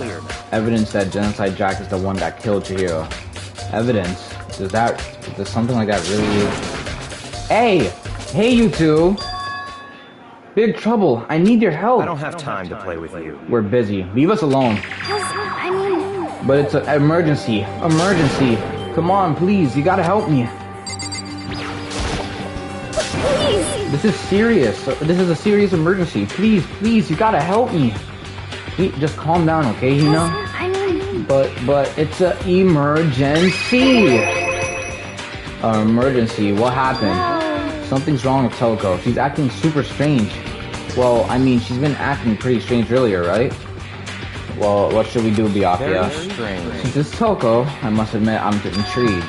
Evidence that Genocide Jack is the one that killed Chihiro. Evidence? Does something like that really... Hey you two! Big trouble. I need your help. I don't have time to play with you. We're busy. Leave us alone. I mean... But it's an emergency. Emergency. Come on, please. You gotta help me. Please! This is serious. This is a serious emergency. Please, you gotta help me. Please, just calm down, okay, Hina? I mean... But it's an emergency. Emergency. What happened? Something's wrong with Toko. She's acting super strange. Well, I mean, she's been acting pretty strange earlier, right? Well, what should we do, Byakuya? Very strange. Since it's Toko, I must admit I'm intrigued.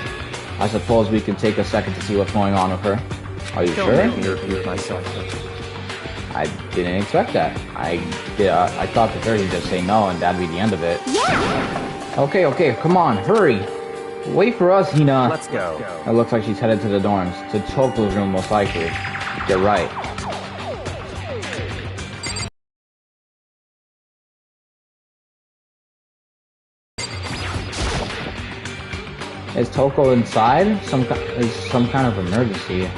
I suppose we can take a second to see what's going on with her. Are you Don't sure? make me repeat myself. I didn't expect that. I thought for sure he'd just say no and that'd be the end of it. Yeah! Okay, come on, hurry! Wait for us, Hina! Let's go. It looks like she's headed to the dorms. To Toko's room, most likely. You're right. Is Toko inside? Some kind of emergency.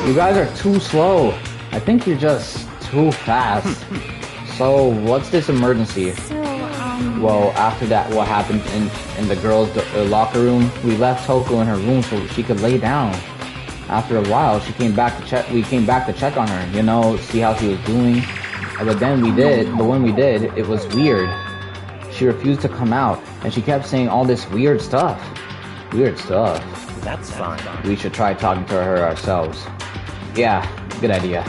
You guys are too slow. I think you're just too fast. So, what's this emergency? Well, after that, what happened in the girls' locker room? We left Toko in her room so she could lay down. After a while, we came back to check on her. You know, see how she was doing. But when we did, it was weird. She refused to come out, and she kept saying all this weird stuff. That's fine. We should try talking to her ourselves. Yeah, good idea.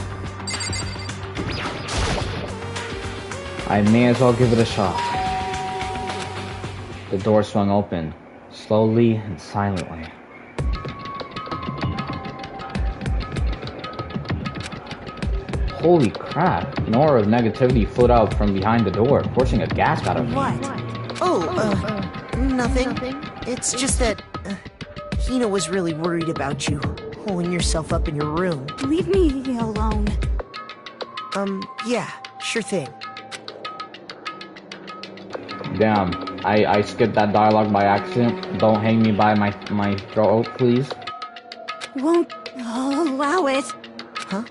I may as well give it a shot. The door swung open, slowly and silently. Holy crap, an aura of negativity flowed out from behind the door, forcing a gasp out of me. What? Nothing. It's just that Hina was really worried about you, holding yourself up in your room. Leave me alone. Yeah, sure thing. Damn, I skipped that dialogue by accident. Don't hang me by my throat, please. Won't allow it. Huh?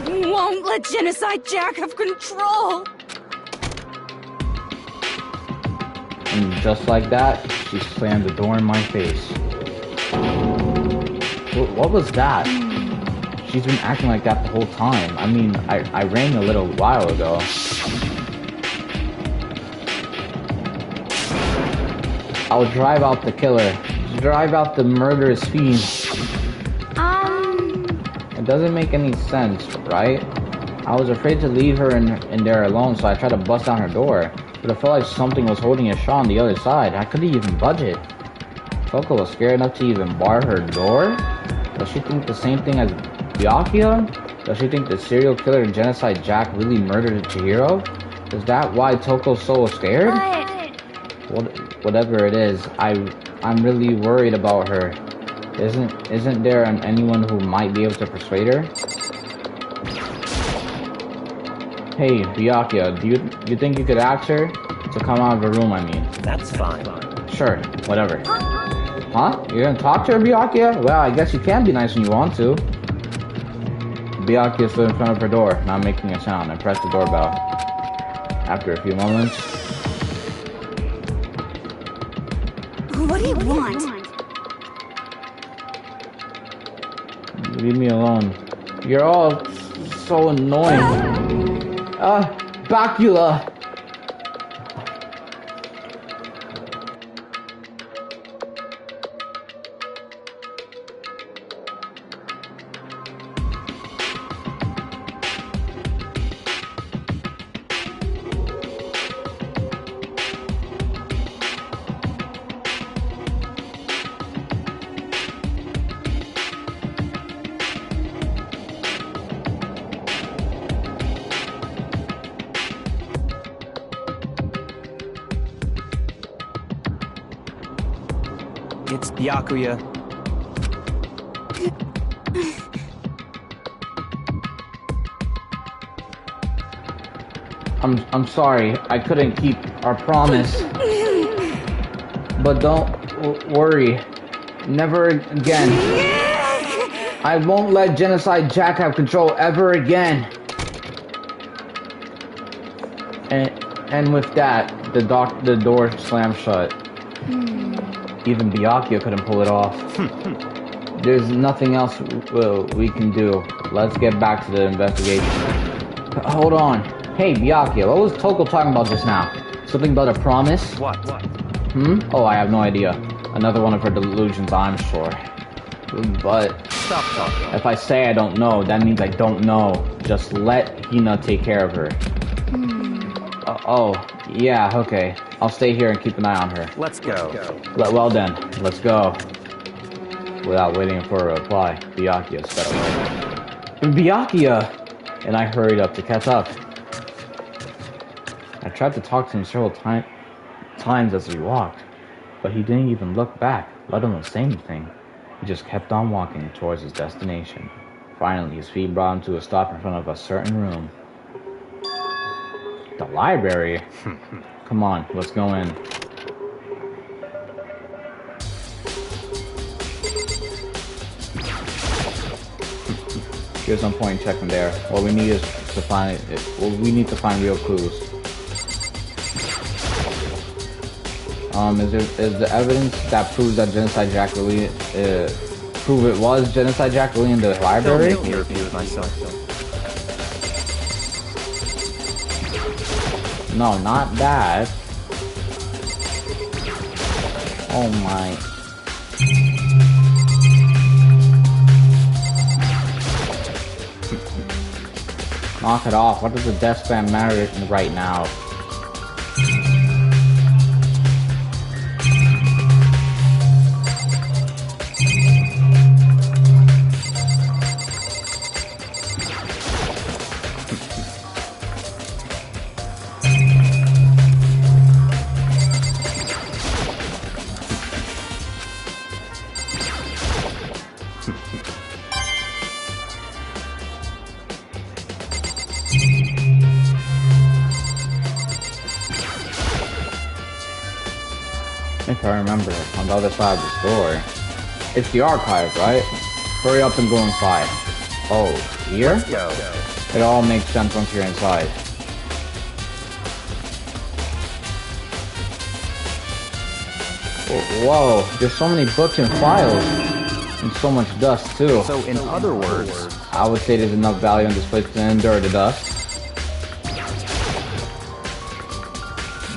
Won't let Genocide Jack have control. And just like that, she slammed the door in my face. What was that? She's been acting like that the whole time. I mean, I rang a little while ago. I'll drive out the killer. Drive out the murderous fiend. It doesn't make any sense, right? I was afraid to leave her in there alone, so I tried to bust down her door. But I felt like something was holding a shot on the other side. I couldn't even budge it. Toko was scared enough to even bar her door? Does she think the same thing as Byakuya? Does she think the serial killer and Genocide Jack really murdered Chihiro? Is that why Toko's so scared? Whatever it is, I'm really worried about her. Isn't there anyone who might be able to persuade her? Hey, Byakuya, do you think you could ask her to come out of her room, I mean? That's fine. Sure, whatever. Huh? You're gonna talk to her, Byakuya? Well, I guess you can be nice when you want to. Byakuya stood in front of her door, not making a sound, and pressed the doorbell. After a few moments... What do you want? Leave me alone. You're all so annoying. Bacula! It's Byakuya. I'm sorry, I couldn't keep our promise. But don't worry. Never again. I won't let Genocide Jack have control ever again. And with that, the door slammed shut. Even Byakuya couldn't pull it off. There's nothing else we can do. Let's get back to the investigation. Hold on. Hey, Byakuya, what was Toko talking about just now? Something about a promise? What? Oh, I have no idea. Another one of her delusions, I'm sure. But Stop talking. if I say I don't know, that means I don't know. Just let Hina take care of her. Oh, yeah, okay. I'll stay here and keep an eye on her. Let's go. Well then, let's go. Without waiting for a reply, Byakuya sped away. Byakuya! And I hurried up to catch up. I tried to talk to him several times as we walked, but he didn't even look back, let alone say anything. He just kept on walking towards his destination. Finally, his feet brought him to a stop in front of a certain room. The library? Come on, let's go in. Here's some point checking there. What we need is to find we need to find real clues. Is the evidence that proves that Genocide Jack really prove it was Genocide Jack really in the library? Don't make me repeat myself. No, not that. Oh my. Knock it off. What does the death spam matter right now? If I remember, on the other side of the store. It's the archive, right? Hurry up and go inside. Oh, here? Let's go. It all makes sense once you're inside. Whoa, there's so many books and files. And so much dust, too. So, in other words, I would say there's enough value in this place to endure the dust.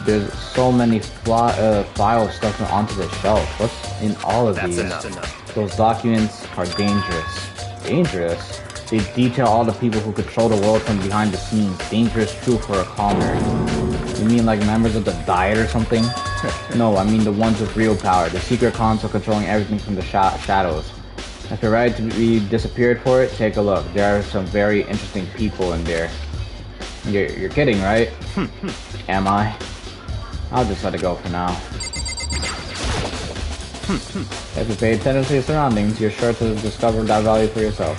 There's so many files stuck onto the shelf. What's in all of these? enough. Those documents are dangerous. Dangerous? They detail all the people who control the world from behind the scenes. Dangerous true for a calmer. You mean like members of the Diet or something? No, I mean the ones with real power. The secret console controlling everything from the shadows. If you're ready to be disappeared for it, take a look. There are some very interesting people in there. You're kidding, right? Am I? I'll just let it go for now. If you pay attention to your surroundings, you're sure to discover that value for yourself.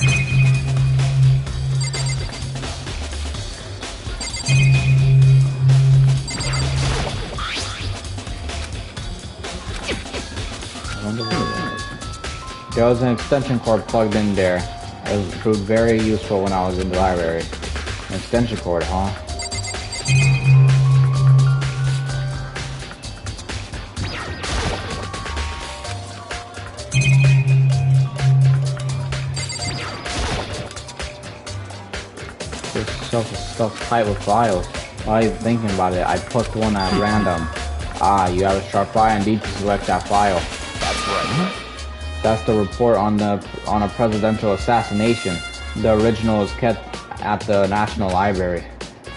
There was an extension cord plugged in there. It proved very useful when I was in the library. An extension cord, huh? shelf is stuffed tight with files. While even thinking about it, I plucked one at random. Ah, you have a sharp eye indeed to select that file. That's right. That's the report on a presidential assassination. The original is kept at the National Library.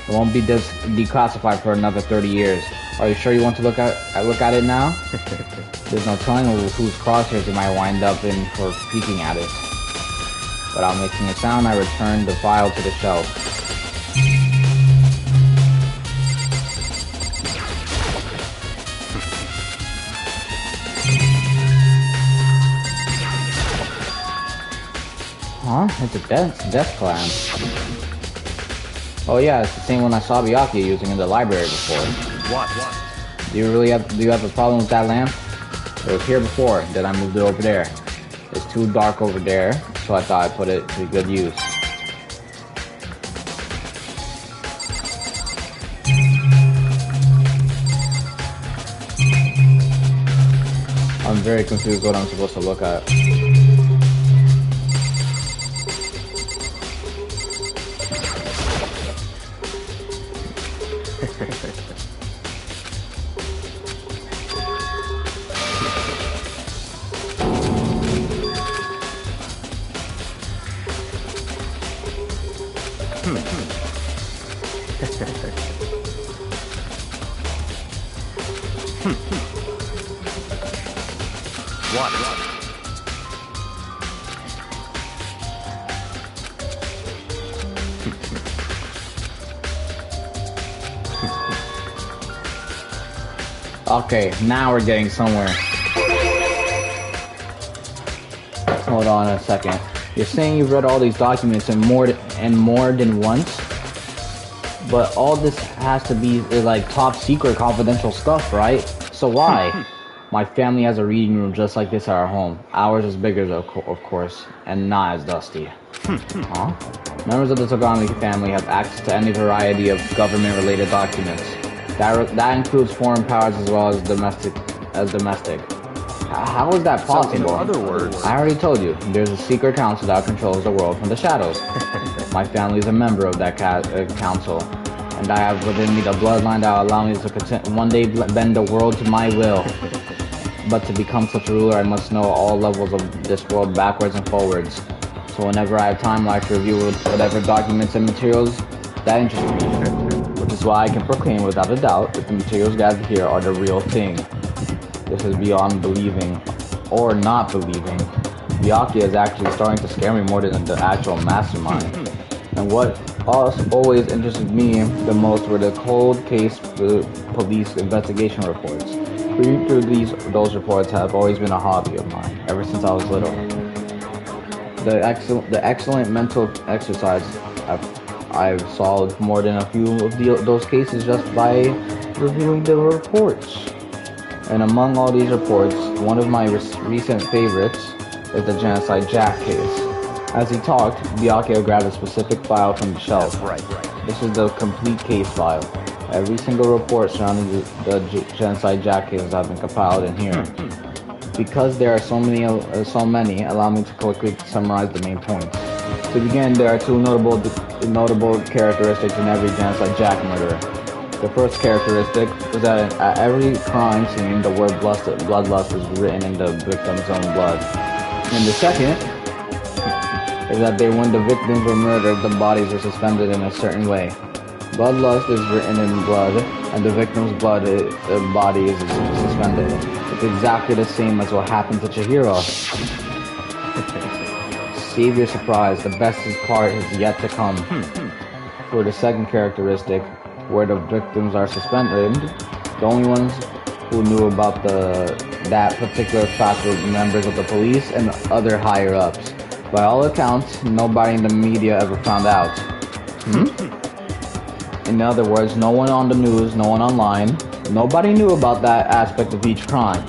It won't be declassified for another 30 years. Are you sure you want to look at it now? There's no telling whose crosshairs you might wind up in for peeking at it. Without making a sound, I returned the file to the shelf. Huh? It's a desk lamp. Oh yeah, it's the same one I saw Byakuya using in the library before. What? Do you have a problem with that lamp? It was here before, then I moved it over there. It's too dark over there, so I thought I'd put it to good use. I'm very confused what I'm supposed to look at. Okay, now we're getting somewhere. Hold on a second. You're saying you've read all these documents and more than once? But all this has to be like top secret confidential stuff, right? So why? My family has a reading room just like this at our home. Ours is bigger, of course, and not as dusty. Huh? Members of the Togami family have access to any variety of government-related documents. That includes foreign powers as well as domestic. How is that possible? So in other words, I already told you. There's a secret council that controls the world from the shadows. My family is a member of that council, and I have within me the bloodline that will allow me to one day bend the world to my will. But to become such a ruler, I must know all levels of this world backwards and forwards. So whenever I have time, I like to review whatever documents and materials that interest me. Which is why I can proclaim without a doubt that the materials gathered here are the real thing. This is beyond believing, or not believing. Byakuya is actually starting to scare me more than the actual mastermind. And what always interested me the most were the cold case police investigation reports. Reading through those reports have always been a hobby of mine, ever since I was little. The excellent mental exercise I've solved more than a few of those cases just by reviewing the reports. And among all these reports, one of my recent favorites is the Genocide Jack case. As he talked, Byakuya grabbed a specific file from the shelf. Right. This is the complete case file. Every single report surrounding the Genocide Jack cases have been compiled in here. Because there are so many, allow me to quickly summarize the main points. To begin, there are two notable characteristics in every Genocide Jack murderer. The first characteristic is that at every crime scene, the word bloodlust is written in the victim's own blood. And the second is that when the victims were murdered, the bodies were suspended in a certain way. Bloodlust is written in blood, and the victim's body is suspended. It's exactly the same as what happened to Chihiro. Save your surprise, the best part is yet to come. For the second characteristic, where the victims are suspended, the only ones who knew about that particular fact were members of the police and other higher-ups. By all accounts, nobody in the media ever found out. In other words, no one on the news, no one online, nobody knew about that aspect of each crime.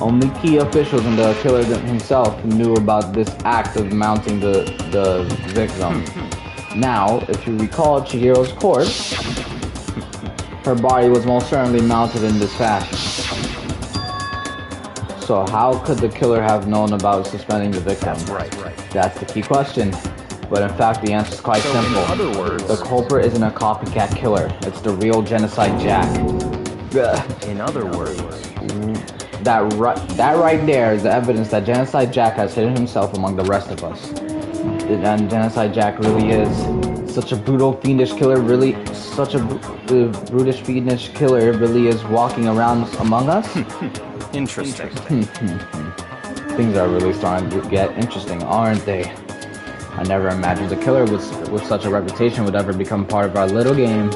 Only key officials and the killer himself knew about this act of mounting the victim. Now, if you recall Chihiro's corpse, her body was most certainly mounted in this fashion. So how could the killer have known about suspending the victim? Right. That's the key question. But in fact, the answer is quite simple. In other words, The culprit isn't a copycat killer. It's the real Genocide Jack. in other words, That right there is the evidence that Genocide Jack has hidden himself among the rest of us. And Genocide Jack really is such a brutal, fiendish killer. Really, such a brutish, fiendish killer. Really is walking around among us. interesting. Things are really starting to get interesting, aren't they? I never imagined a killer with such a reputation would ever become part of our little game.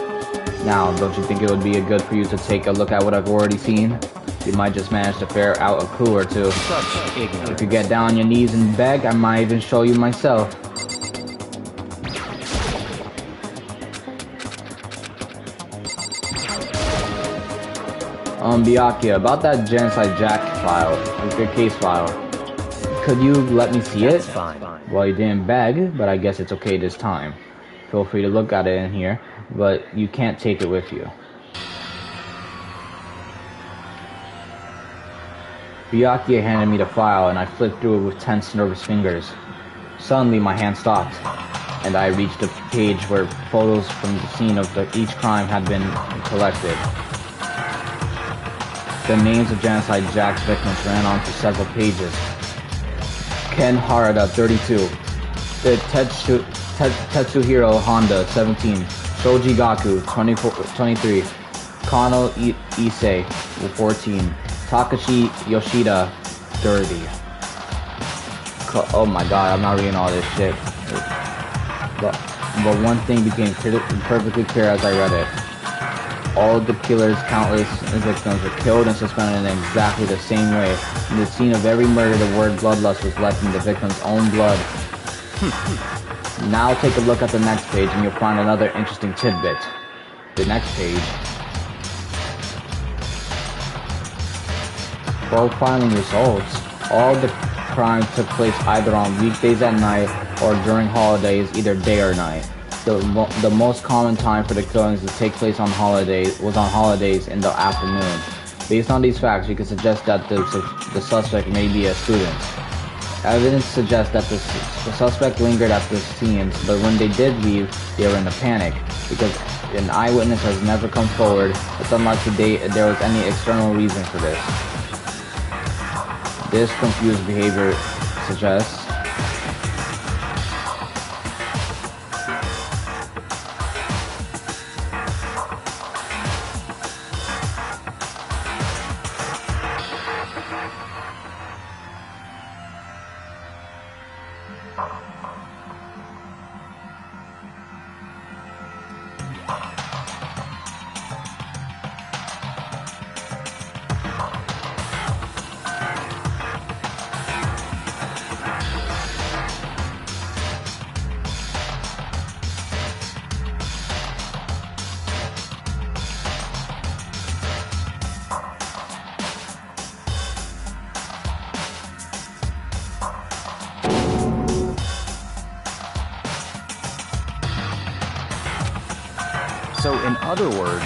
Now, don't you think it would be good for you to take a look at what I've already seen? You might just manage to ferret out a clue or two. Such ignorance. If you get down on your knees and beg, I might even show you myself. Byakuya, about that Genocide Jack file, your case file. Could you let me see it? Fine. Well, you didn't beg, but I guess it's okay this time. Feel free to look at it in here, but you can't take it with you. Byakuya handed me the file, and I flipped through it with tense, nervous fingers. Suddenly, my hand stopped, and I reached a page where photos from the scene of each crime had been collected. The names of Genocide Jack's victims ran on for several pages. Ken Harada, 32. Tetsuhiro Honda, 17. Shoji Gaku, 23. Kano Issei, 14. Takashi Yoshida, 30. Oh my god, I'm not reading all this shit. But one thing became perfectly clear as I read it. All of the killer's countless victims were killed and suspended in exactly the same way. In the scene of every murder, the word bloodlust was left in the victim's own blood. Now take a look at the next page and you'll find another interesting tidbit. The next page. Profiling results. All the crimes took place either on weekdays at night or during holidays, either day or night. The most common time for the killings to take place on holidays was on holidays in the afternoon. Based on these facts, we can suggest that the suspect may be a student. Evidence suggests that the suspect lingered at the scenes, but when they did leave, they were in a panic, because an eyewitness has never come forward. It's unlike today there was any external reason for this. This confused behavior suggests So, in other words,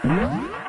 Hmm?